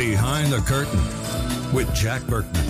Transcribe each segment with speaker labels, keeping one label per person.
Speaker 1: Behind the Curtain with Jack Berkman.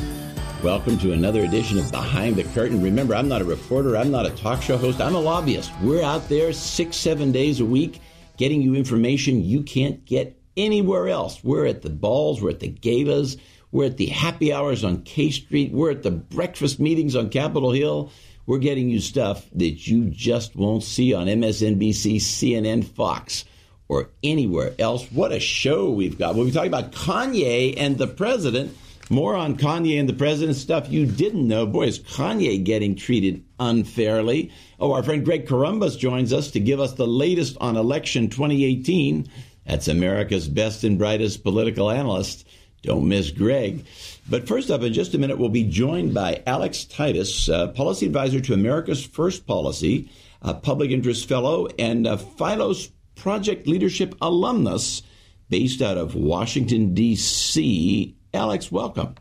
Speaker 2: Welcome to another edition of Behind the Curtain. Remember, I'm not a reporter. I'm not a talk show host. I'm a lobbyist. We're out there 6-7 days a week getting you information you can't get anywhere else. We're at the balls. We're at the galas. We're at the happy hours on K Street. We're at the breakfast meetings on Capitol Hill. We're getting you stuff that you just won't see on MSNBC, CNN, Fox, or anywhere else. What a show we've got. We'll be talking about Kanye and the president. More on Kanye and the president, stuff you didn't know. Boy, is Kanye getting treated unfairly. Oh, our friend Greg Corombos joins us to give us the latest on election 2018. That's America's best and brightest political analyst. Don't miss Greg. But first up, in just a minute, we'll be joined by Alex Titus, policy advisor to America's First Policy, a public interest fellow, and a Philos Project Leadership alumnus based out of Washington, D.C. Alex, welcome.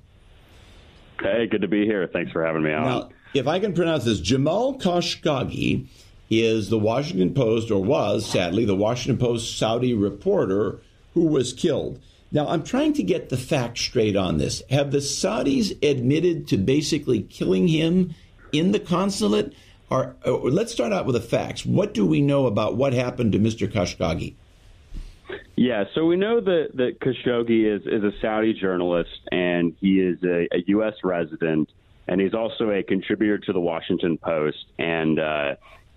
Speaker 3: Hey, good to be here. Thanks for having me on.
Speaker 2: Now, if I can pronounce this, Jamal Khashoggi is the Washington Post, or was, sadly, the Washington Post Saudi reporter who was killed. Now, I'm trying to get the facts straight on this. Have the Saudis admitted to basically killing him in the consulate? Or let's start out with the facts. What do we know about what happened to Mr. Khashoggi?
Speaker 3: Yeah, so we know that Khashoggi is a Saudi journalist, and he is a U.S. resident, and he's also a contributor to the Washington Post. And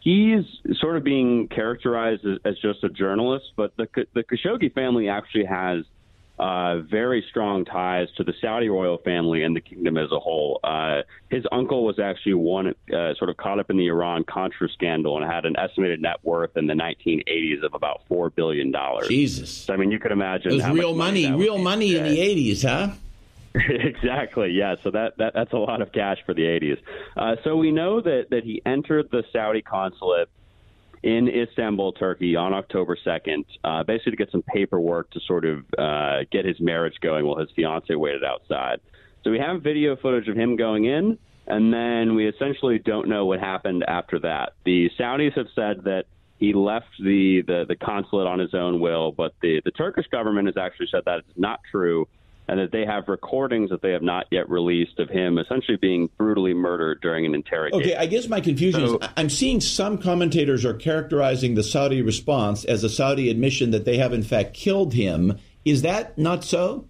Speaker 3: he's sort of being characterized as just a journalist, but the Khashoggi family actually has very strong ties to the Saudi royal family and the kingdom as a whole. His uncle was actually sort of caught up in the Iran-Contra scandal and had an estimated net worth in the 1980s of about $4 billion.
Speaker 2: Jesus.
Speaker 3: So, I mean, you could imagine.
Speaker 2: It was real money in the 80s, huh?
Speaker 3: Exactly, yeah. So that's a lot of cash for the 80s. So we know that he entered the Saudi consulate in Istanbul, Turkey, on October 2nd, basically to get some paperwork to sort of get his marriage going while his fiance waited outside. So we have video footage of him going in, and then we essentially don't know what happened after that. The Saudis have said that he left the consulate on his own will, but the Turkish government has actually said that it's not true, and that they have recordings that they have not yet released of him essentially being brutally murdered during an interrogation.
Speaker 2: Okay, I guess my confusion is I'm seeing some commentators are characterizing the Saudi response as a Saudi admission that they have in fact killed him. Is that not so?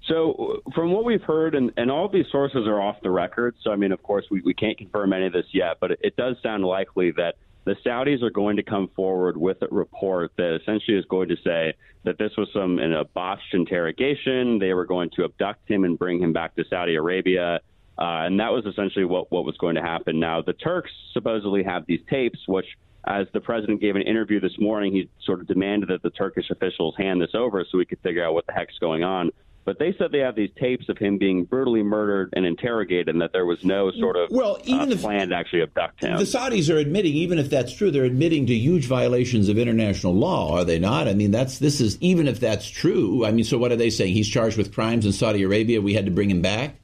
Speaker 3: So from what we've heard, and all of these sources are off the record, so I mean, of course, we can't confirm any of this yet, but it does sound likely that the Saudis are going to come forward with a report that essentially is going to say that this was a botched interrogation. They were going to abduct him and bring him back to Saudi Arabia. And that was essentially what was going to happen. Now, the Turks supposedly have these tapes, which, as the president gave an interview this morning, he sort of demanded that the Turkish officials hand this over so we could figure out what the heck's going on. But they said they have these tapes of him being brutally murdered and interrogated, and that there was no sort of plan to actually abduct him.
Speaker 2: The Saudis are admitting, even if that's true, they're admitting to huge violations of international law, are they not? I mean, this is even if that's true. I mean, so what are they saying? He's charged with crimes in Saudi Arabia. We had to bring him back.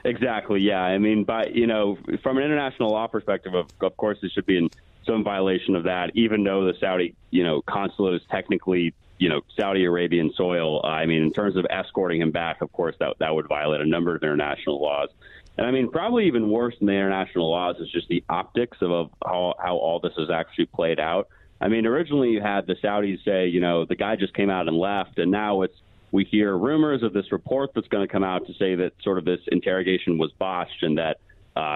Speaker 3: Exactly. Yeah. I mean, from an international law perspective, of course, it should be in some violation of that, even though the Saudi, consulate is technically, Saudi Arabian soil. I mean, in terms of escorting him back, of course, that would violate a number of international laws. And I mean, probably even worse than the international laws is just the optics of how all this is actually played out. I mean, originally you had the Saudis say, the guy just came out and left, and now we hear rumors of this report that's going to come out to say that sort of this interrogation was botched and that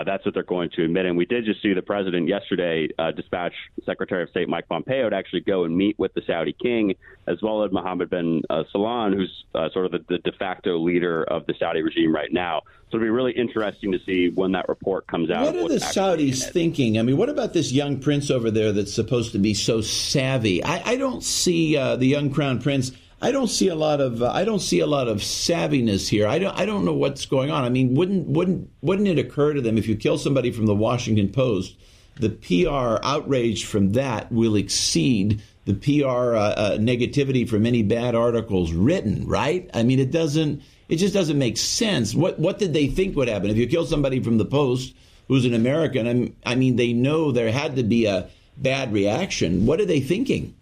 Speaker 3: that's what they're going to admit. And we did just see the president yesterday dispatch Secretary of State Mike Pompeo to actually go and meet with the Saudi king, as well as Mohammed bin Salman, who's sort of the de facto leader of the Saudi regime right now. So it'll be really interesting to see when that report comes out.
Speaker 2: What are the Saudis thinking? I mean, what about this young prince over there that's supposed to be so savvy? I don't see the young crown prince. I don't see a lot of savviness here. I don't know what's going on. I mean, wouldn't it occur to them if you kill somebody from the Washington Post, the PR outrage from that will exceed the PR negativity from any bad articles written, right? I mean, it just doesn't make sense. What did they think would happen if you kill somebody from the Post who's an American? I mean, they know there had to be a bad reaction. What are they thinking?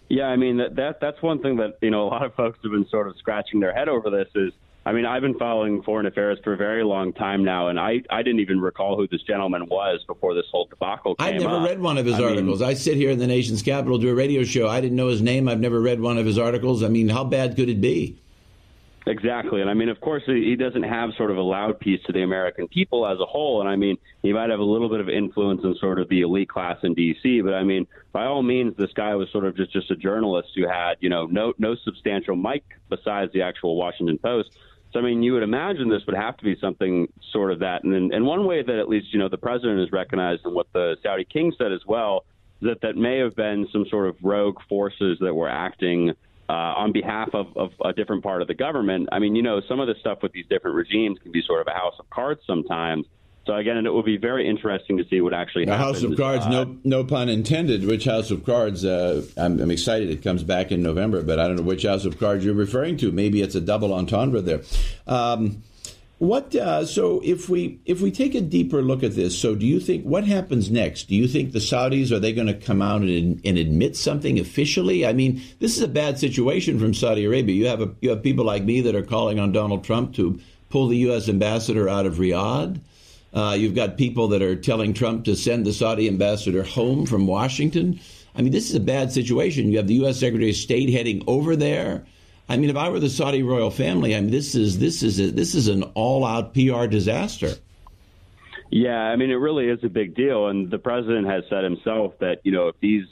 Speaker 3: Yeah, I mean, that's one thing that, a lot of folks have been sort of scratching their head over this is, I mean, I've been following foreign affairs for a very long time now, and I didn't even recall who this gentleman was before this whole debacle came up.
Speaker 2: I've never read one of his articles. I sit here in the nation's capital, do a radio show. I didn't know his name. I've never read one of his articles. I mean, how bad could it be?
Speaker 3: Exactly. And I mean, of course, he doesn't have sort of a loud piece to the American people as a whole. And I mean, he might have a little bit of influence in sort of the elite class in D.C. But I mean, by all means, this guy was sort of just a journalist who had, no substantial mic besides the actual Washington Post. So, I mean, you would imagine this would have to be something sort of that. And one way that at least, the president has recognized, and what the Saudi king said as well, is that may have been some sort of rogue forces that were acting on behalf of a different part of the government. I mean, some of the stuff with these different regimes can be sort of a house of cards sometimes. So, again, it will be very interesting to see what actually happens.
Speaker 2: A house of cards, no pun intended. Which house of cards? I'm excited it comes back in November, but I don't know which house of cards you're referring to. Maybe it's a double entendre there. So if we take a deeper look at this, so do you think, what happens next? Do you think the Saudis, are they going to come out and admit something officially? I mean, this is a bad situation from Saudi Arabia. You have people like me that are calling on Donald Trump to pull the U.S. ambassador out of Riyadh. You've got people that are telling Trump to send the Saudi ambassador home from Washington. I mean, this is a bad situation. You have the U.S. Secretary of State heading over there. I mean, if I were the Saudi royal family, I mean, this is an all-out PR disaster.
Speaker 3: Yeah, I mean, it really is a big deal. And the president has said himself that, if these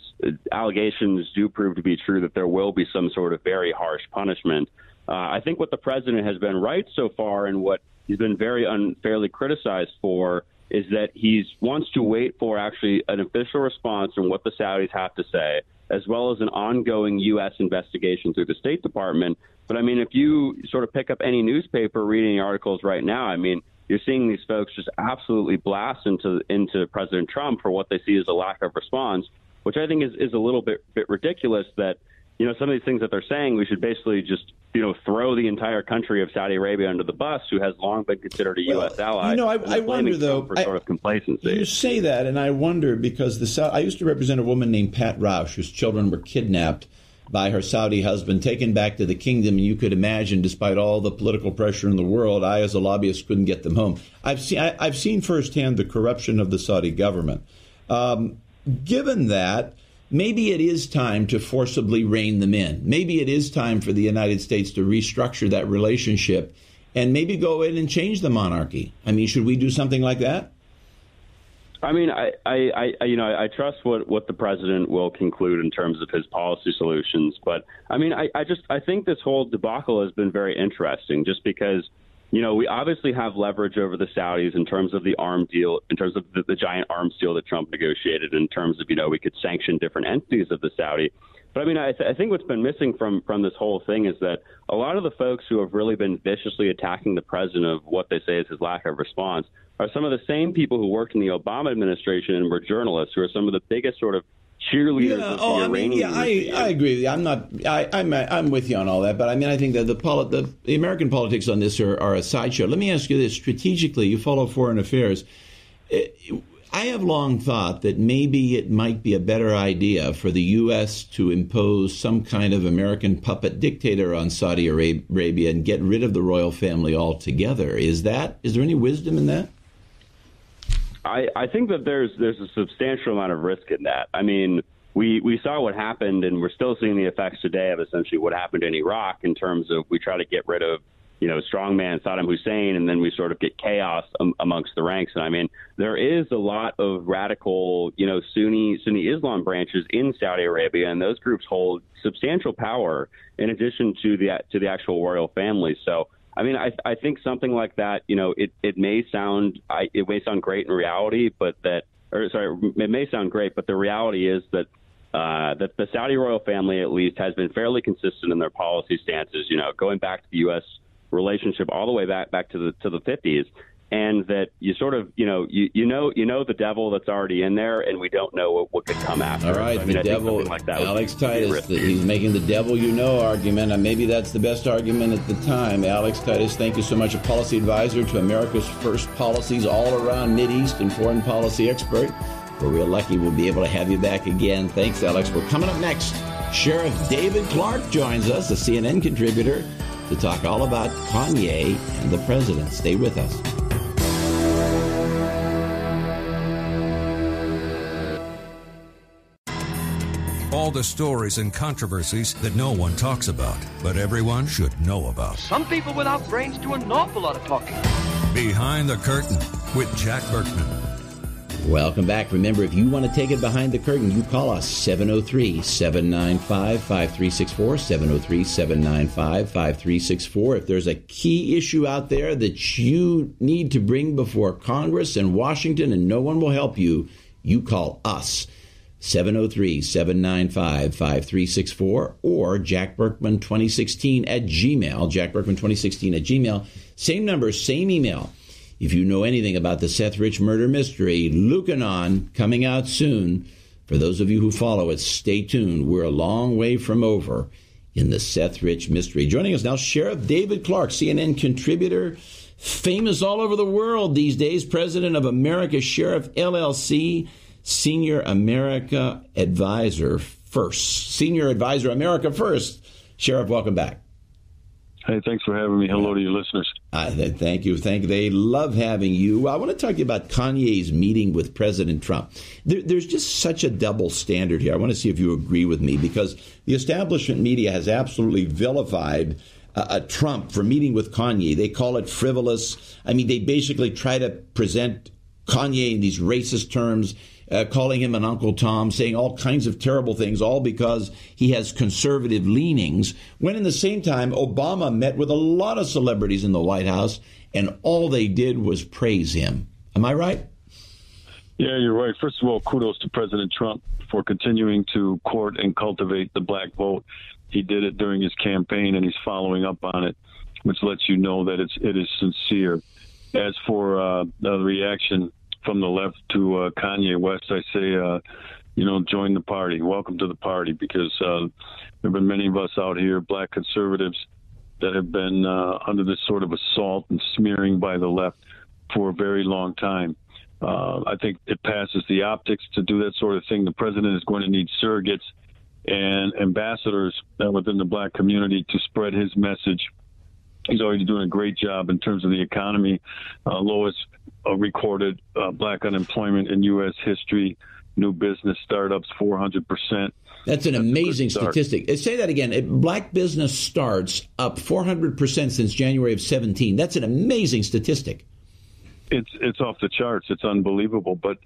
Speaker 3: allegations do prove to be true, that there will be some sort of very harsh punishment. I think what the president has been right so far, and what he's been very unfairly criticized for, is that he wants to wait for actually an official response from what the Saudis have to say, as well as an ongoing U.S. investigation through the State Department. But, I mean, if you sort of pick up any newspaper reading articles right now, I mean, you're seeing these folks just absolutely blast into President Trump for what they see as a lack of response, which I think is a little bit ridiculous that, some of these things that they're saying, we should basically just, throw the entire country of Saudi Arabia under the bus, who has long been considered a U.S. ally.
Speaker 2: I wonder, though,
Speaker 3: for sort of complacency.
Speaker 2: You say that, and I wonder, because I used to represent a woman named Pat Rausch, whose children were kidnapped by her Saudi husband, taken back to the kingdom, and you could imagine, despite all the political pressure in the world, I, as a lobbyist, couldn't get them home. I've seen firsthand the corruption of the Saudi government. Given that, maybe it is time to forcibly rein them in. Maybe it is time for the United States to restructure that relationship and maybe go in and change the monarchy. I mean, should we do something like that?
Speaker 3: I mean, I trust what the president will conclude in terms of his policy solutions. But I mean, I think this whole debacle has been very interesting, just because, we obviously have leverage over the Saudis in terms of the arms deal, in terms of the giant arms deal that Trump negotiated, in terms of, we could sanction different entities of the Saudi. But I mean, I think what's been missing from this whole thing is that a lot of the folks who have really been viciously attacking the president of what they say is his lack of response are some of the same people who worked in the Obama administration and were journalists, who are some of the biggest sort of cheerleaders of the Iranian regime.
Speaker 2: I agree with you. I'm with you on all that, but I mean, I think that the American politics on this are a sideshow. Let me ask you this: strategically, you follow foreign affairs. I have long thought that maybe it might be a better idea for the U.S. to impose some kind of American puppet dictator on Saudi Arabia and get rid of the royal family altogether. Is there any wisdom in that?
Speaker 3: I think that there's a substantial amount of risk in that. I mean, we saw what happened, and we're still seeing the effects today of essentially what happened in Iraq, in terms of we try to get rid of, strongman Saddam Hussein, and then we sort of get chaos amongst the ranks. And I mean, there is a lot of radical, Sunni Islam branches in Saudi Arabia, and those groups hold substantial power in addition to the actual royal family. So, I mean, I think something like that, it may sound great in reality, it may sound great, but the reality is that that the Saudi royal family, at least, has been fairly consistent in their policy stances, going back to the U.S. relationship all the way back to the 50s, and that you sort of, you know the devil that's already in there, and we don't know what could come after.
Speaker 2: All right, the devil, like Alex Titus, he's making the devil argument, and maybe that's the best argument at the time. Alex Titus, thank you so much, a policy advisor to America's First Policies, all-around Mideast and foreign policy expert. We're real lucky we'll be able to have you back again. Thanks, Alex. We're coming up next. Sheriff David Clarke joins us, a CNN contributor, to talk all about Kanye and the president. Stay with us.
Speaker 1: All the stories and controversies that no one talks about, but everyone should know about.
Speaker 4: Some people without brains do an awful lot of talking.
Speaker 1: Behind the Curtain with Jack Berkman.
Speaker 2: Welcome back. Remember, if you want to take it behind the curtain, you call us 703-795-5364, 703-795-5364. If there's a key issue out there that you need to bring before Congress and Washington and no one will help you, you call us. 703-795-5364 or Jack Berkman 2016 at Gmail. Jack Berkman 2016 at Gmail. Same number, same email. If you know anything about the Seth Rich murder mystery, Lucanon, coming out soon. For those of you who follow it, stay tuned. We're a long way from over in the Seth Rich mystery. Joining us now, Sheriff David Clarke, CNN contributor, famous all over the world these days, president of America Sheriff LLC, Senior America Advisor First. Senior Advisor America First. Sheriff, welcome back.
Speaker 5: Hey, thanks for having me. Hello to your listeners.
Speaker 2: Thank you. They love having you. I want to talk to you about Kanye's meeting with President Trump. There's just such a double standard here. I want to see if you agree with me, because the establishment media has absolutely vilified Trump for meeting with Kanye. They call it frivolous. I mean, they basically try to present Kanye in these racist terms, calling him an Uncle Tom, saying all kinds of terrible things, all because he has conservative leanings, when in the same time, Obama met with a lot of celebrities in the White House, and all they did was praise him. Am I right?
Speaker 5: Yeah, you're right. First of all, kudos to President Trump for continuing to court and cultivate the black vote. He did it during his campaign, and he's following up on it, which lets you know that it is sincere. As for the reaction from the left to Kanye West, I say, join the party. Welcome to the party, because there have been many of us out here, black conservatives, that have been under this sort of assault and smearing by the left for a very long time. I think it passes the optics to do that sort of thing. The president is going to need surrogates and ambassadors within the black community to spread his message. He's already doing a great job in terms of the economy. Lowest recorded black unemployment in U.S. history. New business startups, 400%.
Speaker 2: That's an amazing statistic. Say that again. Black business starts up 400% since January of 17. That's an amazing statistic.
Speaker 5: It's off the charts. It's unbelievable. But,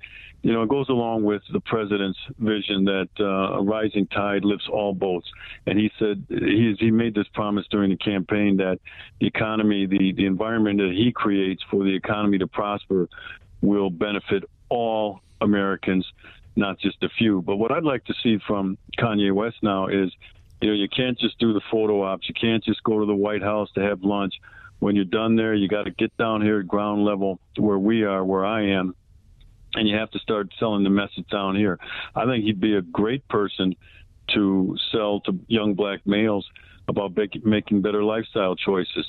Speaker 5: it goes along with the president's vision that a rising tide lifts all boats. And he said he made this promise during the campaign that the economy, the environment that he creates for the economy to prosper will benefit all Americans, not just a few. But what I'd like to see from Kanye West now is, you can't just do the photo ops. You can't just go to the White House to have lunch. When you're done there, you got to get down here at ground level where we are, where I am, and you have to start selling the message down here. I think he'd be a great person to sell to young black males about making better lifestyle choices,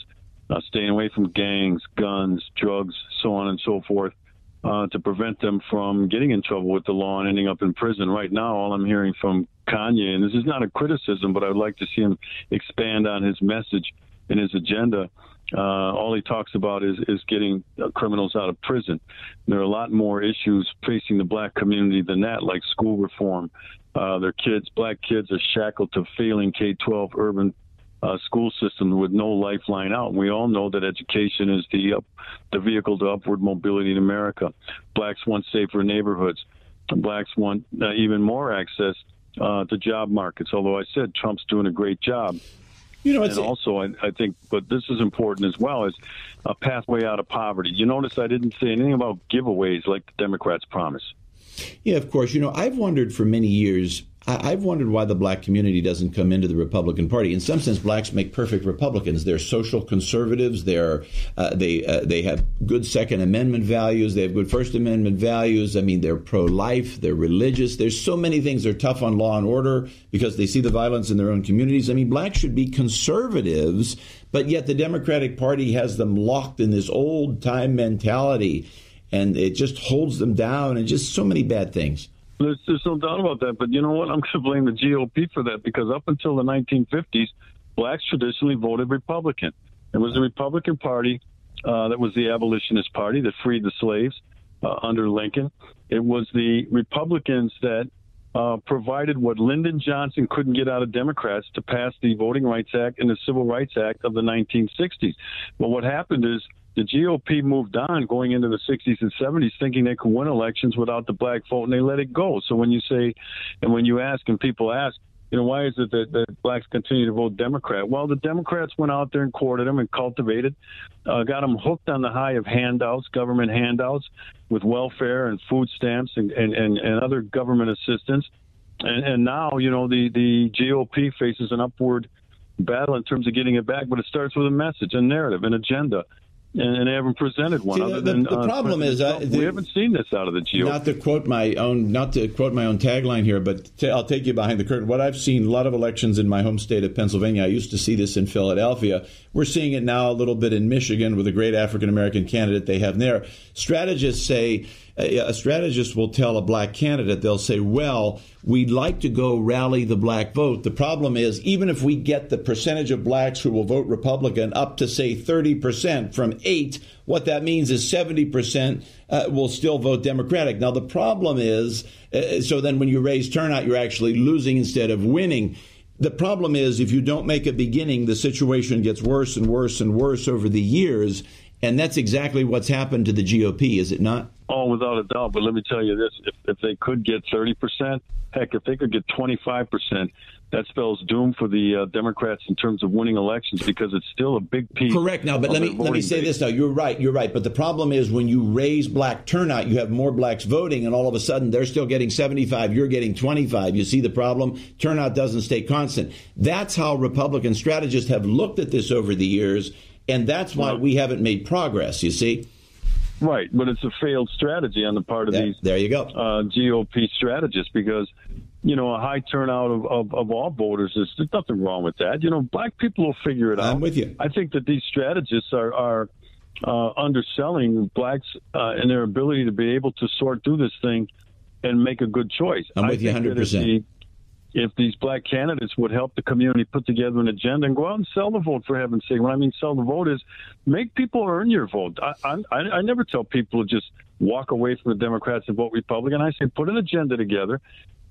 Speaker 5: staying away from gangs, guns, drugs, so on and so forth, to prevent them from getting in trouble with the law and ending up in prison. Right now, all I'm hearing from Kanye, and this is not a criticism, but I'd like to see him expand on his message and his agenda. All he talks about is getting criminals out of prison. There are a lot more issues facing the black community than that, like school reform. Black kids are shackled to failing K-12 urban school systems with no lifeline out. And we all know that education is the vehicle to upward mobility in America. Blacks want safer neighborhoods. Blacks want even more access to job markets, although I said Trump's doing a great job. And also, I think, but this is important as well, is a pathway out of poverty. You notice I didn't say anything about giveaways like the Democrats promise.
Speaker 2: Yeah, of course. I've wondered for many years, I've wondered why the black community doesn't come into the Republican Party. In some sense, blacks make perfect Republicans. They're social conservatives. They have good Second Amendment values. They have good First Amendment values. I mean, they're pro-life. They're religious. There's so many things. They're tough on law and order because they see the violence in their own communities. I mean, blacks should be conservatives, but yet the Democratic Party has them locked in this old-time mentality, and it just holds them down, and just so many bad things.
Speaker 5: There's no doubt about that. But you know what? I'm going to blame the GOP for that, because up until the 1950s, blacks traditionally voted Republican. It was the Republican Party that was the abolitionist party that freed the slaves under Lincoln. It was the Republicans that provided what Lyndon Johnson couldn't get out of Democrats to pass the Voting Rights Act and the Civil Rights Act of the 1960s. But what happened is the GOP moved on going into the 60s and 70s thinking they could win elections without the black vote, and they let it go. So when you say, and when you ask, and people ask, you know, why is it that blacks continue to vote Democrat? Well, the Democrats went out there and courted them and cultivated, got them hooked on the high of handouts, government handouts, with welfare and food stamps and other government assistance. And now, you know, the GOP faces an upward battle in terms of getting it back, but it starts with a message, a narrative, an agenda. And they haven't presented one.
Speaker 2: See, the problem is
Speaker 5: we haven't seen this out of the GOP.
Speaker 2: Not to quote my own tagline here, but I'll take you behind the curtain. What I've seen, a lot of elections in my home state of Pennsylvania. I used to see this in Philadelphia. We're seeing it now a little bit in Michigan with a great African American candidate they have there. Strategists say, a strategist will tell a black candidate, they'll say, well, we'd like to go rally the black vote. The problem is, even if we get the percentage of blacks who will vote Republican up to, say, 30% from 8, what that means is 70% will still vote Democratic. Now, the problem is, so then when you raise turnout, you're actually losing instead of winning. The problem is, if you don't make a beginning, the situation gets worse and worse and worse over the years. And that's exactly what's happened to the GOP, is it not?
Speaker 5: Oh, without a doubt. But let me tell you this. If they could get 30%, heck, if they could get 25%, that spells doom for the Democrats in terms of winning elections, because it's still a big piece.
Speaker 2: Correct. Now, but let me say this now. You're right. But the problem is, when you raise black turnout, you have more blacks voting, and all of a sudden they're still getting 75, you're getting 25. You see the problem? Turnout doesn't stay constant. That's how Republican strategists have looked at this over the years, and that's why we haven't made progress, you see?
Speaker 5: Right, but it's a failed strategy on the part of these
Speaker 2: there you go.
Speaker 5: GOP strategists, because, you know, a high turnout of all voters, there's nothing wrong with that. You know, black people will figure it out.
Speaker 2: I'm with you.
Speaker 5: I think that these strategists are underselling blacks and their ability to be able to sort through this thing and make a good choice.
Speaker 2: I'm with you 100%.
Speaker 5: If these black candidates would help the community put together an agenda and go out and sell the vote, for heaven's sake. What I mean sell the vote is make people earn your vote. I never tell people to just walk away from the Democrats and vote Republican. I say put an agenda together,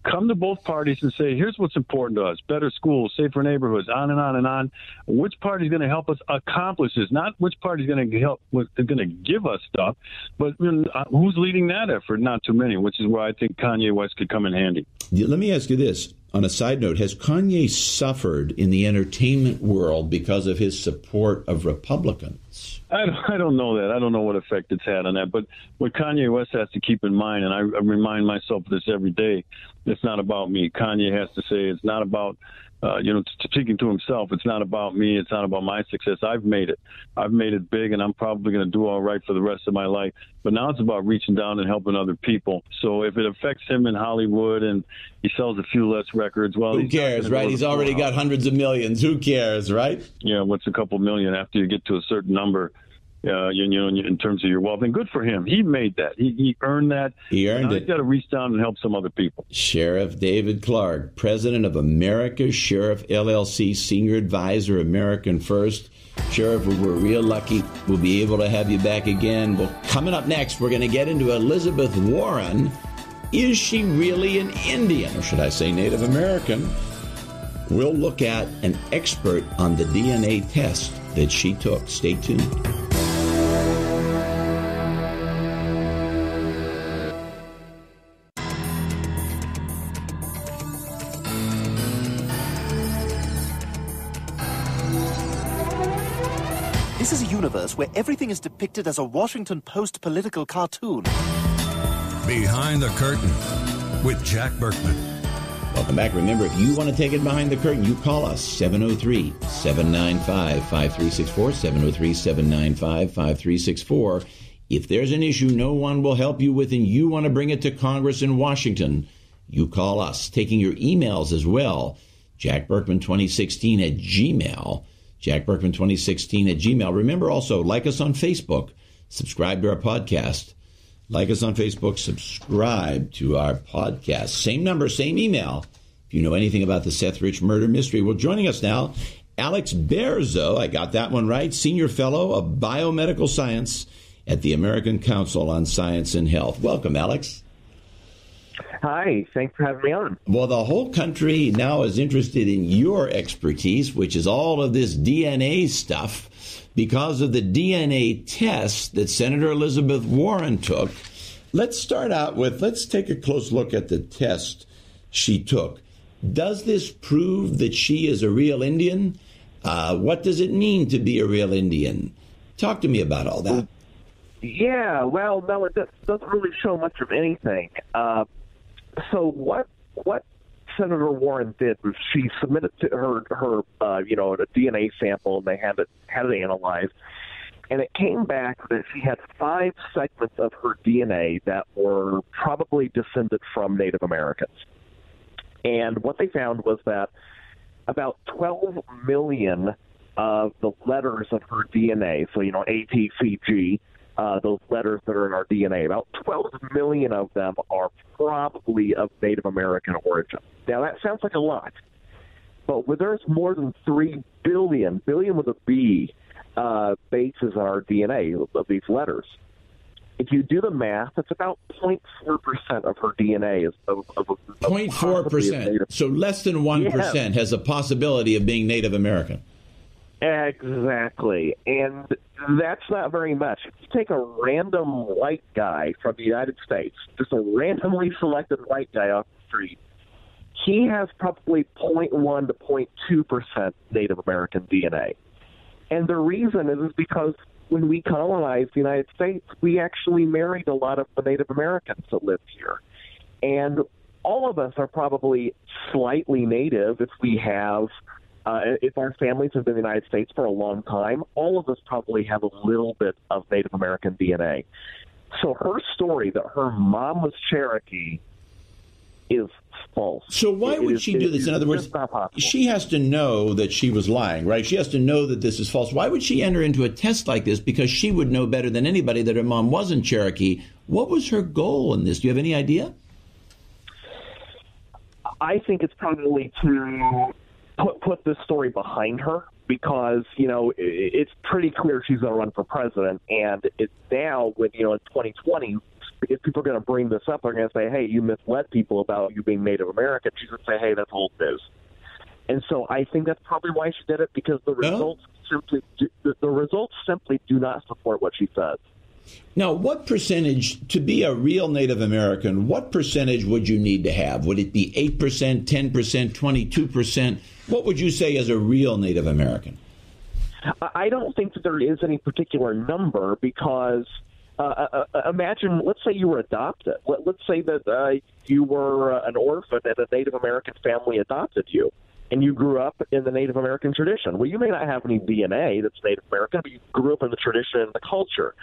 Speaker 5: come to both parties and say, here's what's important to us: better schools, safer neighborhoods, on and on and on. Which party is going to help us accomplish this? Not which party is going to give us stuff, but who's leading that effort? Not too many, which is where I think Kanye West could come in handy.
Speaker 2: Let me ask you this. On a side note, has Kanye suffered in the entertainment world because of his support of Republicans?
Speaker 5: I don't know that. I don't know what effect it's had on that. But what Kanye West has to keep in mind, and I remind myself of this every day, it's not about me. Kanye has to say it's not about, speaking to himself, it's not about me. It's not about my success. I've made it. I've made it big, and I'm probably going to do all right for the rest of my life. But now it's about reaching down and helping other people. So if it affects him in Hollywood and he sells a few less records, well,
Speaker 2: who cares, right? He's already got hundreds of millions. Who cares, right?
Speaker 5: Yeah, what's a couple million after you get to a certain number? In terms of your wealth, and good for him. He made that. He earned that.
Speaker 2: He earned it.
Speaker 5: He's got to reach down and help some other people.
Speaker 2: Sheriff David Clarke, president of America's Sheriff LLC, senior advisor, American First. Sheriff, we're real lucky we'll be able to have you back again. Well, coming up next, we're going to get into Elizabeth Warren. Is she really an Indian, or should I say Native American? We'll look at an expert on the DNA test that she took. Stay tuned.
Speaker 6: This is a universe where everything is depicted as a Washington Post political cartoon.
Speaker 1: Behind the Curtain with Jack Berkman.
Speaker 2: Welcome back. Remember, if you want to take it behind the curtain, you call us, 703-795-5364, 703-795-5364. If there's an issue no one will help you with and you want to bring it to Congress in Washington, you call us. Taking your emails as well, jackberkman2016 at Gmail. jackberkman2016 at Gmail. Remember also, like us on Facebook, subscribe to our podcast. Like us on Facebook. Subscribe to our podcast. Same number, same email. If you know anything about the Seth Rich murder mystery. Well, joining us now, Alex Berezow, I got that one right, Senior Fellow of Biomedical Science at the American Council on Science and Health. Welcome, Alex.
Speaker 7: Hi, thanks for having me on.
Speaker 2: Well, the whole country now is interested in your expertise, which is all of this DNA stuff, because of the DNA test that Senator Elizabeth Warren took. Let's start out with, let's take a close look at the test she took. Does this prove that she is a real Indian? What does it mean to be a real Indian? Talk to me about all that.
Speaker 7: Yeah, well, no, it doesn't really show much of anything. So what Senator Warren did was she submitted to her a DNA sample, and they had it analyzed, and it came back that she had 5 segments of her DNA that were probably descended from Native Americans. And what they found was that about 12 million of the letters of her DNA, so, A, T, C, G, those letters that are in our DNA, about 12 million of them are probably of Native American origin. Now, that sounds like a lot, but there's more than 3 billion with a B, bases in our DNA of these letters. If you do the math, it's about 0.4% of her DNA is of
Speaker 2: 0.4%. So less than 1% has a possibility of being Native American.
Speaker 7: Exactly. And that's not very much. If you take a random white guy from the United States, just a randomly selected white guy off the street, he has probably 0.1 to 0.2% Native American DNA. And the reason is because when we colonized the United States, we actually married a lot of the Native Americans that lived here. And all of us are probably slightly Native if we have, if our families have been in the United States for a long time, all of us probably have a little bit of Native American DNA. So her story that her mom was Cherokee is false.
Speaker 2: So why would she do this? In other words, she has to know that she was lying, right? She has to know that this is false. Why would she enter into a test like this? Because she would know better than anybody that her mom wasn't Cherokee. What was her goal in this? Do you have any idea?
Speaker 7: I think it's probably to put this story behind her, because, it's pretty clear she's going to run for president. And it's now, in 2020, if people are going to bring this up, they're going to say, hey, you misled people about you being Native American. She's going to say, hey, that's old news. And so I think that's probably why she did it, because the results simply do not support what she says.
Speaker 2: Now, what percentage, to be a real Native American, what percentage would you need to have? Would it be 8%, 10%, 22%? What would you say as a real Native American?
Speaker 7: I don't think that there is any particular number, because imagine, let's say you were adopted. Let's say that you were an orphan and a Native American family adopted you, and you grew up in the Native American tradition. Well, you may not have any DNA that's Native American, but you grew up in the tradition and the culture.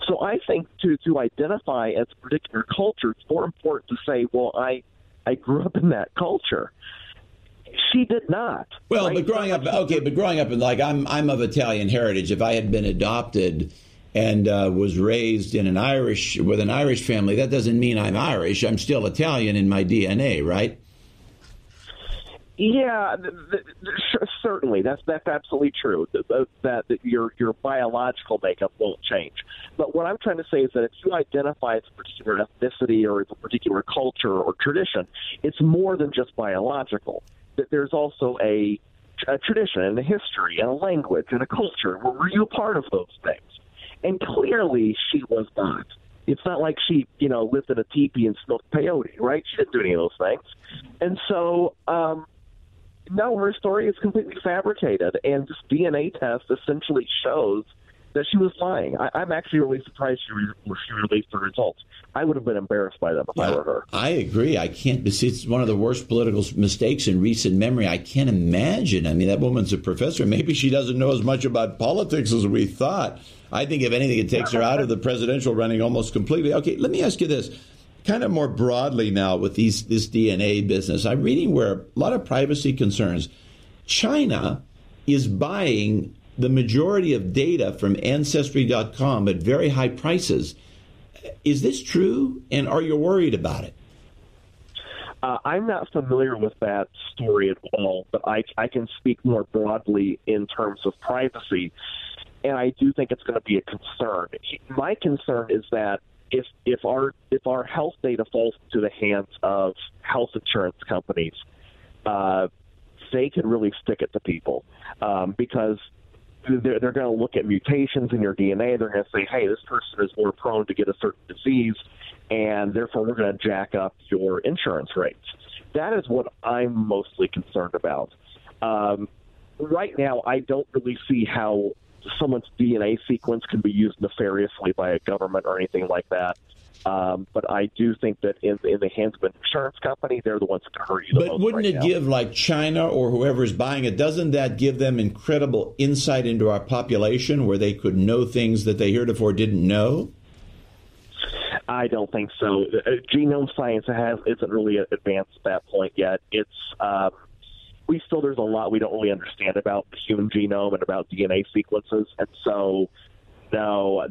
Speaker 7: So I think to identify as a particular culture, it's more important to say, well, I grew up in that culture. She did not.
Speaker 2: Well,
Speaker 7: right?
Speaker 2: but growing up in, like, I'm of Italian heritage. If I had been adopted and was raised in with an Irish family, that doesn't mean I'm Irish. I'm still Italian in my DNA, right?
Speaker 7: Yeah, certainly. That's absolutely true. That your biological makeup won't change. But what I'm trying to say is that if you identify as a particular ethnicity or as a particular culture or tradition, it's more than just biological. That there's also a tradition and a history and a language and a culture. Were you a part of those things? And clearly, she was not. It's not like she, lived in a teepee and smoked peyote, right? She didn't do any of those things. And so, no, her story is completely fabricated, and this DNA test essentially shows that she was lying. I'm actually really surprised she released the results. I would have been embarrassed by them if I were her.
Speaker 2: I agree. It's one of the worst political mistakes in recent memory. I can't imagine. I mean, that woman's a professor. Maybe she doesn't know as much about politics as we thought. I think, if anything, it takes her out of the presidential running almost completely. Okay, let me ask you this. Kind of more broadly now with this DNA business, I'm reading where a lot of privacy concerns. China is buying the majority of data from Ancestry.com at very high prices. Is this true, and are you worried about it?
Speaker 7: I'm not familiar with that story at all, but I can speak more broadly in terms of privacy, and I do think it's going to be a concern. My concern is that if our health data falls into the hands of health insurance companies, they could really stick it to people because they're going to look at mutations in your DNA. They're going to say, hey, this person is more prone to get a certain disease, and therefore we're going to jack up your insurance rates. That is what I'm mostly concerned about. Right now, I don't really see how someone's DNA sequence can be used nefariously by a government or anything like that. But I do think that in the hands of an insurance company, they're the ones that can hurt you the most.
Speaker 2: But wouldn't it give, like China or whoever is buying it, doesn't that give them incredible insight into our population where they could know things that they heretofore didn't know?
Speaker 7: I don't think so. Genome science isn't really advanced at that point yet. It's there's a lot we don't really understand about the human genome and about DNA sequences, and so no,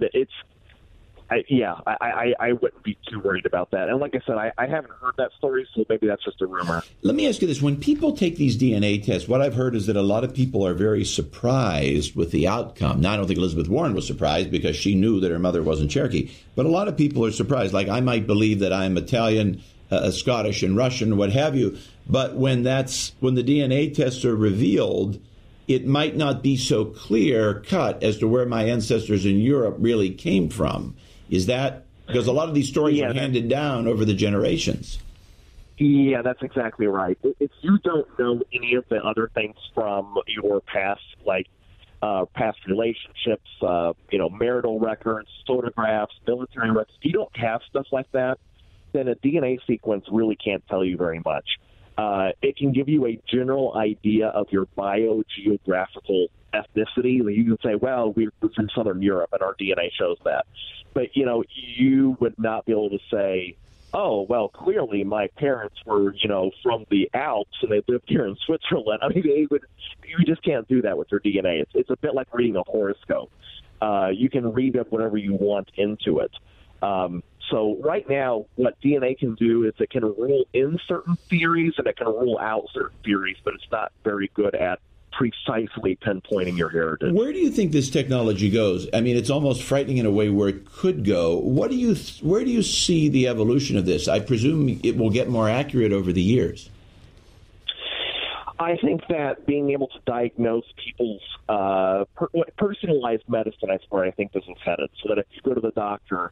Speaker 7: I wouldn't be too worried about that. And like I said, I haven't heard that story, so maybe that's just a rumor.
Speaker 2: Let me ask you this. When people take these DNA tests, what I've heard is that a lot of people are very surprised with the outcome. Now, I don't think Elizabeth Warren was surprised because she knew that her mother wasn't Cherokee. But a lot of people are surprised. Like, I might believe that I'm Italian, Scottish, and Russian, what have you. But when the DNA tests are revealed, it might not be so clear-cut as to where my ancestors in Europe really came from. Is that because a lot of these stories are handed down over the generations?
Speaker 7: Yeah, that's exactly right. If you don't know any of the other things from your past, like past relationships, marital records, photographs, military records, if you don't have stuff like that, then a DNA sequence really can't tell you very much. It can give you a general idea of your biogeographical ethnicity. You can say, well, we're from Southern Europe, and our DNA shows that. But, you would not be able to say, oh, well, clearly my parents were, from the Alps, and they lived here in Switzerland. I mean, you just can't do that with your DNA. It's a bit like reading a horoscope. You can read up whatever you want into it. So right now, what DNA can do is it can rule in certain theories and it can rule out certain theories, but it's not very good at precisely pinpointing your heritage.
Speaker 2: Where do you think this technology goes? I mean, it's almost frightening in a way where it could go. Where do you see the evolution of this? I presume it will get more accurate over the years.
Speaker 7: I think that being able to diagnose people's personalized medicine is where I think this is headed, so that if you go to the doctor,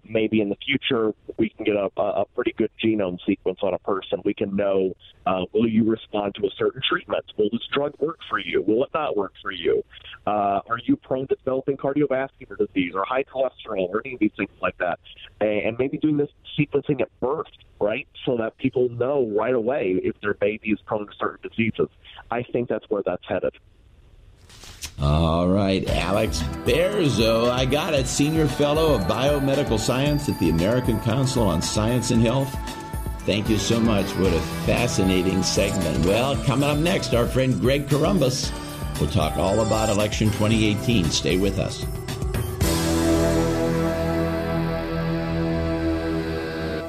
Speaker 7: maybe in the future we can get a pretty good genome sequence on a person. We can know, will you respond to a certain treatment? Will this drug work for you? Will it not work for you? Are you prone to developing cardiovascular disease or high cholesterol or any of these things like that? And maybe doing this sequencing at birth, right, so that people know right away if their baby is prone to certain diseases. I think that's where that's headed.
Speaker 2: All right, Alex Berezow, I got it, Senior Fellow of Biomedical Science at the American Council on Science and Health. Thank you so much. What a fascinating segment. Well, coming up next, our friend Greg Corombos will talk all about election 2018. Stay with us.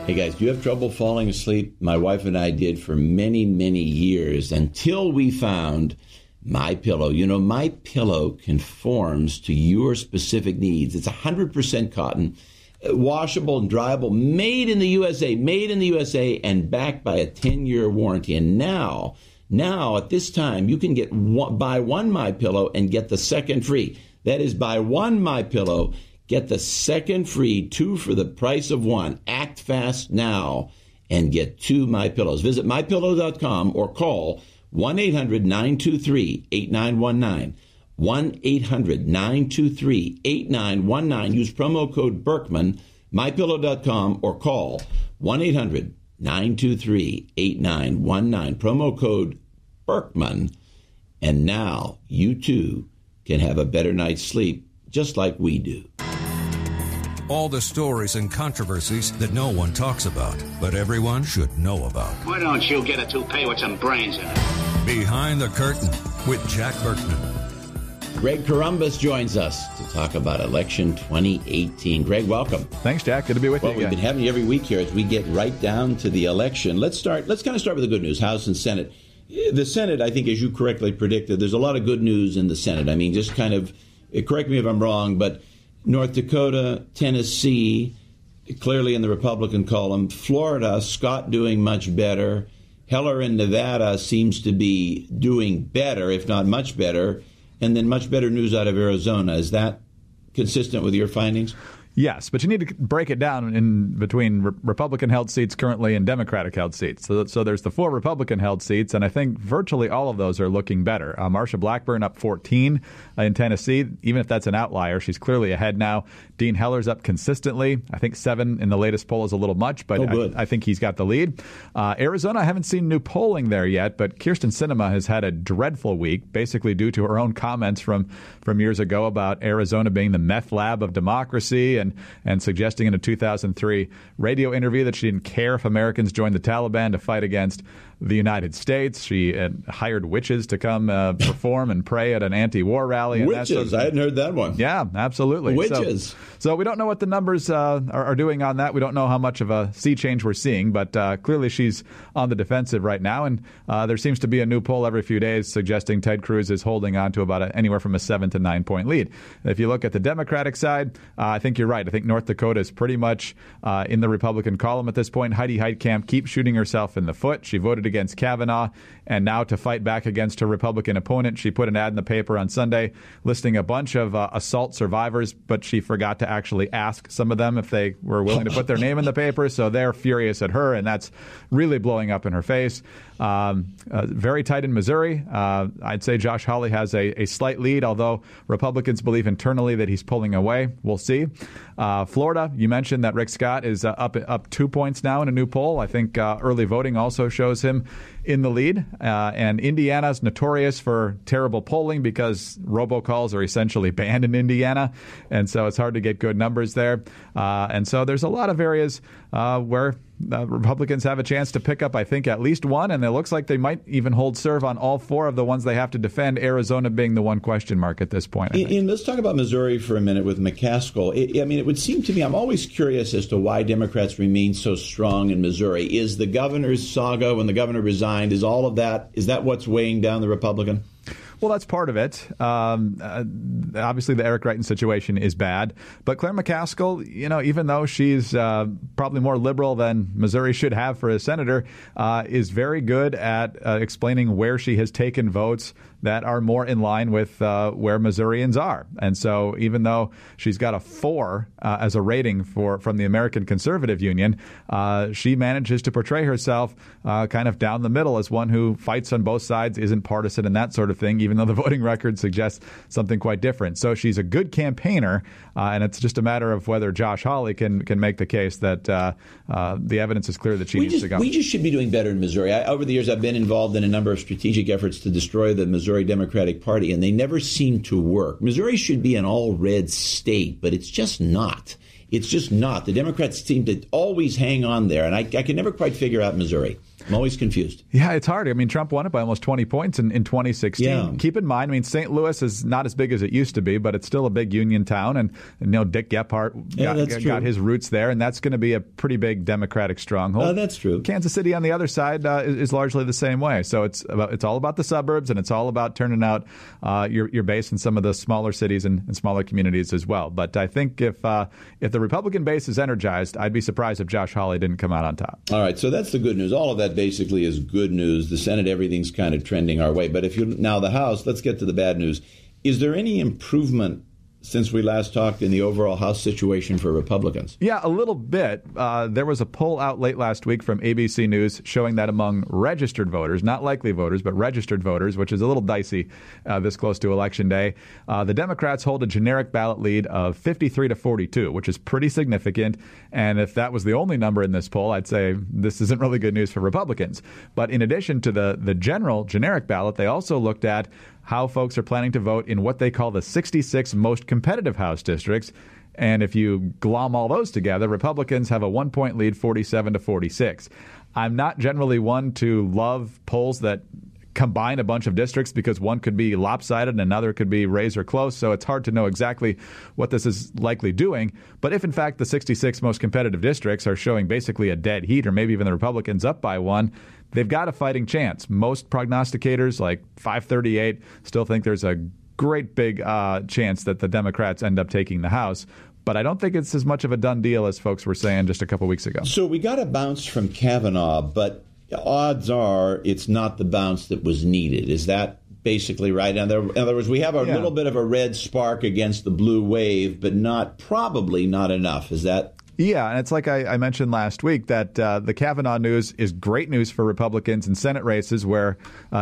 Speaker 2: Hey guys, do you have trouble falling asleep? My wife and I did for many, many years until we found MyPillow. You know, MyPillow conforms to your specific needs. It's 100% cotton, washable and dryable, made in the USA, and backed by a 10-year warranty. And now at this time, you can buy one MyPillow and get the second free. That is, buy one MyPillow, get the second free, 2 for the price of 1. Act fast now and get 2 MyPillows. Visit MyPillow.com or call 1-800-923-8919. 1-800-923-8919. Use promo code Berkman, MyPillow.com, or call 1-800-923-8919. Promo code Berkman. And now you too can have a better night's sleep just like we do.
Speaker 1: All the stories and controversies that no one talks about, but everyone should know about.
Speaker 8: Why don't you get a toupee with some brains in it?
Speaker 1: Behind the Curtain with Jack Berkman.
Speaker 2: Greg Corombos joins us to talk about election 2018. Greg, welcome.
Speaker 8: Thanks, Jack. Good to be with you again.
Speaker 2: We've been having you every week here as we get right down to the election. Let's kind of start with the good news, House and Senate. The Senate, I think, as you correctly predicted, there's a lot of good news in the Senate. I mean, just kind of, correct me if I'm wrong, but North Dakota, Tennessee, clearly in the Republican column, Florida, Scott doing much better. Heller in Nevada seems to be doing better, if not much better. And then much better news out of Arizona. Is that consistent with your findings?
Speaker 8: Yes, but you need to break it down in between Republican-held seats currently and Democratic-held seats. So there's the 4 Republican-held seats, and I think virtually all of those are looking better. Marsha Blackburn up 14 in Tennessee. Even if that's an outlier, she's clearly ahead now. Dean Heller's up consistently. I think 7 in the latest poll is a little much, but I think he's got the lead. Arizona, I haven't seen new polling there yet, but Kyrsten Sinema has had a dreadful week, basically due to her own comments from years ago about Arizona being the meth lab of democracy, and suggesting in a 2003 radio interview that she didn't care if Americans joined the Taliban to fight against the United States. She hired witches to come perform and pray at an anti-war rally. And
Speaker 2: witches? I hadn't heard that one.
Speaker 8: Yeah, absolutely.
Speaker 2: Witches.
Speaker 8: So we don't know what the numbers are doing on that. We don't know how much of a sea change we're seeing, but clearly she's on the defensive right now. And there seems to be a new poll every few days suggesting Ted Cruz is holding on to about anywhere from a 7 to 9 point lead. If you look at the Democratic side, I think you're right. I think North Dakota is pretty much in the Republican column at this point. Heidi Heitkamp keeps shooting herself in the foot. She voted against Kavanaugh, and now to fight back against her Republican opponent, she put an ad in the paper on Sunday listing a bunch of assault survivors, but she forgot to actually ask some of them if they were willing to put their name in the paper, so they're furious at her, and that's really blowing up in her face. Very tight in Missouri. I'd say Josh Hawley has a slight lead, although Republicans believe internally that he's pulling away. We'll see. Florida, you mentioned that Rick Scott is up 2 points now in a new poll. I think early voting also shows him in the lead. And Indiana's notorious for terrible polling because robocalls are essentially banned in Indiana. And so it's hard to get good numbers there. And so there's a lot of areas where Republicans have a chance to pick up, I think, at least one, and it looks like they might even hold serve on all 4 of the ones they have to defend, Arizona being the one question mark at this point.
Speaker 2: And let's talk about Missouri for a minute with McCaskill. It would seem to me, I'm always curious as to why Democrats remain so strong in Missouri. Is the governor's saga when the governor resigned, is that what's weighing down the Republican?
Speaker 8: Well, that's part of it. Obviously, the Eric Greitens situation is bad. But Claire McCaskill, even though she's probably more liberal than Missouri should have for a senator, is very good at explaining where she has taken votes that are more in line with where Missourians are. And so even though she's got a 4 as a rating from the American Conservative Union, she manages to portray herself kind of down the middle as one who fights on both sides, isn't partisan and that sort of thing, even though the voting record suggests something quite different. So she's a good campaigner, and it's just a matter of whether Josh Hawley can make the case that the evidence is clear that she needs to go.
Speaker 2: We just should be doing better in Missouri. Over the years, I've been involved in a number of strategic efforts to destroy the Missouri Democratic Party, and they never seem to work. Missouri should be an all-red state, but it's just not. It's just not. The Democrats seem to always hang on there, and I can never quite figure out Missouri. I'm always confused.
Speaker 8: Yeah, it's hard. I mean, Trump won it by almost 20 points in 2016.
Speaker 2: Yeah.
Speaker 8: Keep in mind, St. Louis is not as big as it used to be, but it's still a big union town. And Dick Gephardt got his roots there, and that's going to be a pretty big Democratic stronghold.
Speaker 2: That's true.
Speaker 8: Kansas City on the other side is largely the same way. So it's all about the suburbs, and it's all about turning out your base in some of the smaller cities and smaller communities as well. But I think if the Republican base is energized, I'd be surprised if Josh Hawley didn't come out on top.
Speaker 2: All right, so that's the good news. All of that basically is good news. The Senate, everything's kind of trending our way. But now the House, let's get to the bad news. Is there any improvement since we last talked in the overall House situation for Republicans?
Speaker 8: Yeah, a little bit. There was a poll out late last week from ABC News showing that among registered voters, not likely voters, but registered voters, which is a little dicey this close to Election Day, the Democrats hold a generic ballot lead of 53 to 42, which is pretty significant. And if that was the only number in this poll, I'd say this isn't really good news for Republicans. But in addition to the general generic ballot, they also looked at how folks are planning to vote in what they call the 66 most competitive House districts. And if you glom all those together, Republicans have a 1-point lead, 47 to 46. I'm not generally one to love polls that combine a bunch of districts because one could be lopsided and another could be razor close. So it's hard to know exactly what this is likely doing. But if, in fact, the 66 most competitive districts are showing basically a dead heat, or maybe even the Republicans up by one, they've got a fighting chance. Most prognosticators, like 538, still think there's a great big chance that the Democrats end up taking the House. But I don't think it's as much of a done deal as folks were saying just a couple weeks ago.
Speaker 2: So we got a bounce from Kavanaugh, but odds are it's not the bounce that was needed. Is that basically right? In other words, we have a little bit of a red spark against the blue wave, but probably not enough. Is that?
Speaker 8: Yeah, and it's like I mentioned last week that the Kavanaugh news is great news for Republicans in Senate races where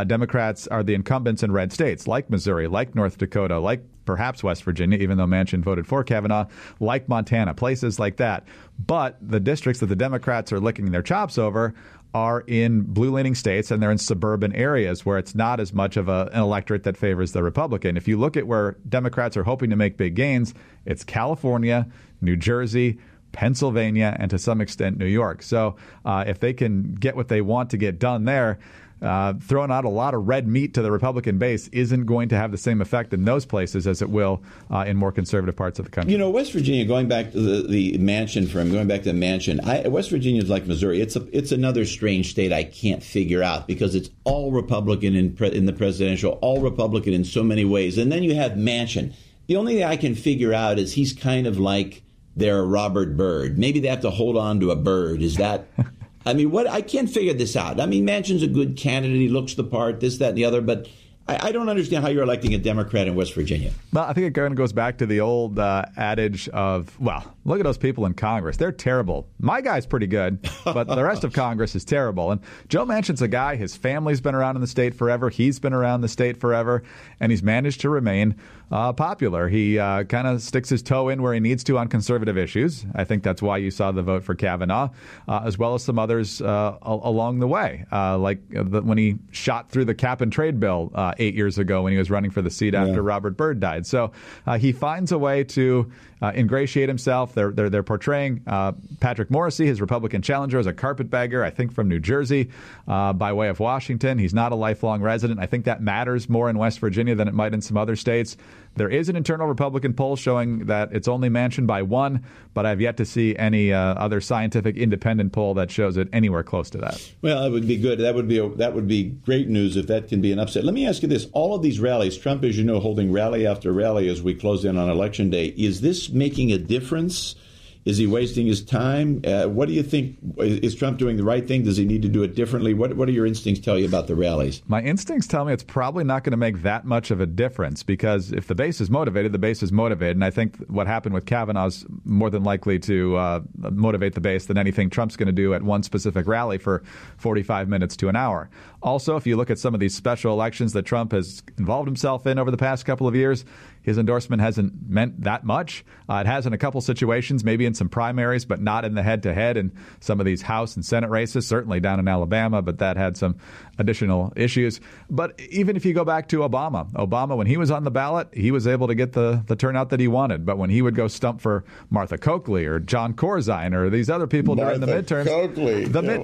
Speaker 8: Democrats are the incumbents in red states, like Missouri, like North Dakota, like perhaps West Virginia, even though Manchin voted for Kavanaugh, like Montana, places like that. But the districts that the Democrats are licking their chops over are in blue-leaning states, and they're in suburban areas where it's not as much of an electorate that favors the Republican. If you look at where Democrats are hoping to make big gains, it's California, New Jersey, Pennsylvania, and to some extent New York. So if they can get what they want to get done there, throwing out a lot of red meat to the Republican base isn't going to have the same effect in those places as it will in more conservative parts of the country.
Speaker 2: You know, West Virginia, going back to the Manchin, West Virginia is like Missouri. It's another strange state I can't figure out because it's all Republican in the presidential, all Republican in so many ways. And then you have Manchin. The only thing I can figure out is he's kind of like their Robert Byrd. Maybe they have to hold on to a bird. Is that... I mean, I can't figure this out. I mean, Manchin's a good candidate. He looks the part, this, that, and the other. But I don't understand how you're electing a Democrat in West Virginia.
Speaker 8: Well, I think it kind of goes back to the old adage of, well, look at those people in Congress. They're terrible. My guy's pretty good, but the rest of Congress is terrible. And Joe Manchin's a guy, his family's been around in the state forever. He's been around the state forever, and he's managed to remain popular. He kind of sticks his toe in where he needs to on conservative issues. I think that's why you saw the vote for Kavanaugh, as well as some others along the way, like when he shot through the cap and trade bill 8 years ago when he was running for the seat after Robert Byrd died. So he finds a way to ingratiate himself. They're portraying Patrick Morrisey, his Republican challenger, as a carpetbagger, I think from New Jersey, by way of Washington. He's not a lifelong resident. I think that matters more in West Virginia than it might in some other states. There is an internal Republican poll showing that it's only Manchin by one, but I've yet to see any other scientific independent poll that shows it anywhere close to that.
Speaker 2: Well, that would be good. That would be great news if that can be an upset. Let me ask you this. All of these rallies, Trump, as you know, holding rally after rally as we close in on Election Day, is this making a difference? Is he wasting his time? What do you think? Is Trump doing the right thing? Does he need to do it differently? What do your instincts tell you about the rallies?
Speaker 8: My instincts tell me it's probably not going to make that much of a difference because if the base is motivated, the base is motivated. And I think what happened with Kavanaugh is more than likely to motivate the base than anything Trump's going to do at one specific rally for 45 minutes to an hour. Also, if you look at some of these special elections that Trump has involved himself in over the past couple of years, his endorsement hasn't meant that much. It has in a couple situations, maybe in some primaries, but not in the head-to-head in some of these House and Senate races, certainly down in Alabama, but that had some additional issues. But even if you go back to Obama, when he was on the ballot, he was able to get the turnout that he wanted. But when he would go stump for Martha Coakley or John Corzine or these other people during the midterms,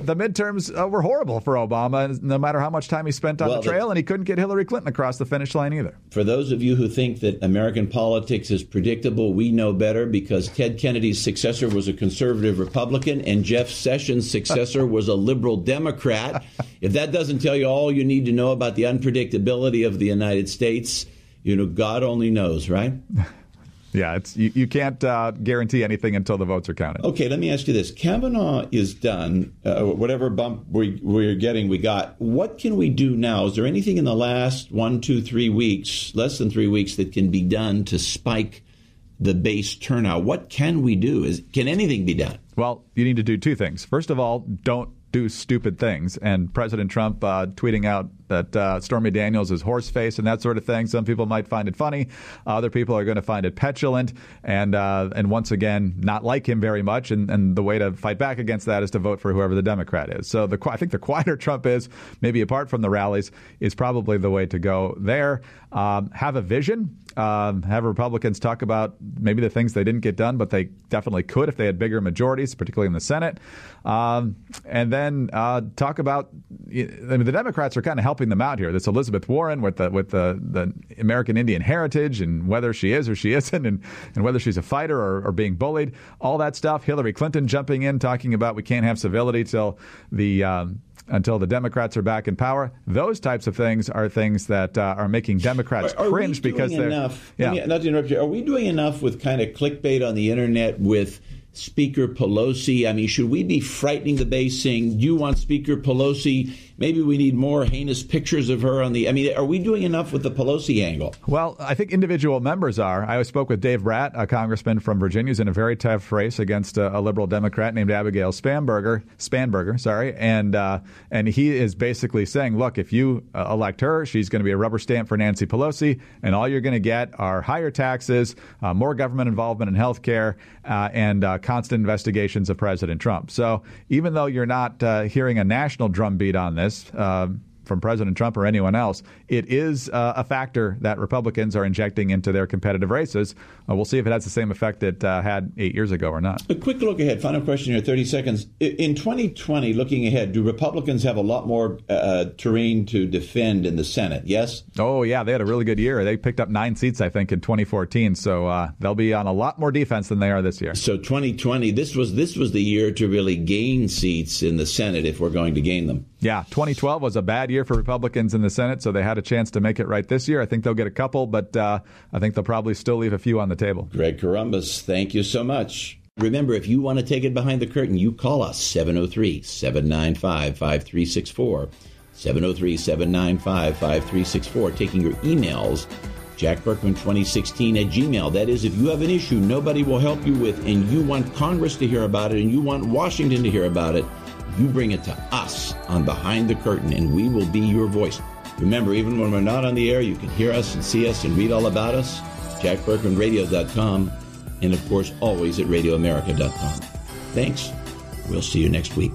Speaker 8: the midterms were horrible for Obama, no matter how much time he spent on the trail, and he couldn't get Hillary Clinton across the finish line either.
Speaker 2: For those of you who think that American politics is predictable, we know better because Ted Kennedy's successor was a conservative Republican and Jeff Sessions' successor was a liberal Democrat. If that doesn't tell you all you need to know about the unpredictability of the United States, God only knows, right?
Speaker 8: Yeah, you can't guarantee anything until the votes are counted.
Speaker 2: Okay, let me ask you this. Kavanaugh is done. Whatever bump we're getting, we got. What can we do now? Is there anything in the last 1, 2, 3 weeks, less than 3 weeks, that can be done to spike the base turnout? What can we do? Can anything be done?
Speaker 8: Well, you need to do two things. First of all, don't do stupid things. And President Trump tweeting out that Stormy Daniels is horse face and that sort of thing. Some people might find it funny. Other people are going to find it petulant and once again not like him very much. And the way to fight back against that is to vote for whoever the Democrat is. So I think the quieter Trump is, maybe apart from the rallies, is probably the way to go there. Have a vision. Have Republicans talk about maybe the things they didn't get done, but they definitely could if they had bigger majorities, particularly in the Senate. And then talk about, the Democrats are kind of helping helping them out here. This Elizabeth Warren with the American Indian heritage and whether she is or she isn't and whether she's a fighter or being bullied, all that stuff. Hillary Clinton jumping in, talking about we can't have civility until the Democrats are back in power. Those types of things are things that are making Democrats cringe because they're
Speaker 2: enough.
Speaker 8: Yeah.
Speaker 2: Not to interrupt you. Are we doing enough with kind of clickbait on the internet with Speaker Pelosi? I mean, should we be frightening the base saying, you want Speaker Pelosi? Maybe we need more heinous pictures of her on the... I mean, are we doing enough with the Pelosi angle?
Speaker 8: Well, I think individual members are. I spoke with Dave Bratt, a congressman from Virginia, who's in a very tough race against a liberal Democrat named Abigail Spanberger, and he is basically saying, look, if you elect her, she's going to be a rubber stamp for Nancy Pelosi, and all you're going to get are higher taxes, more government involvement in health care, and constant investigations of President Trump. So even though you're not hearing a national drumbeat on this, from President Trump or anyone else, it is a factor that Republicans are injecting into their competitive races. We'll see if it has the same effect it had 8 years ago or not.
Speaker 2: A quick look ahead. Final question here, 30 seconds. In 2020, looking ahead, do Republicans have a lot more terrain to defend in the Senate? Yes?
Speaker 8: Oh, yeah. They had a really good year. They picked up 9 seats, I think, in 2014. So they'll be on a lot more defense than they are this year.
Speaker 2: So 2020, this was the year to really gain seats in the Senate if we're going to gain them.
Speaker 8: Yeah, 2012 was a bad year for Republicans in the Senate, so they had a chance to make it right this year. I think they'll get a couple, but I think they'll probably still leave a few on the table.
Speaker 2: Greg Corombos, thank you so much. Remember, if you want to take it behind the curtain, you call us, 703-795-5364, 703-795-5364, taking your emails, jackberkman2016@gmail. That is, if you have an issue nobody will help you with and you want Congress to hear about it and you want Washington to hear about it, you bring it to us on Behind the Curtain, and we will be your voice. Remember, even when we're not on the air, you can hear us and see us and read all about us. JackBerkmanRadio.com, and of course, always at RadioAmerica.com. Thanks. We'll see you next week.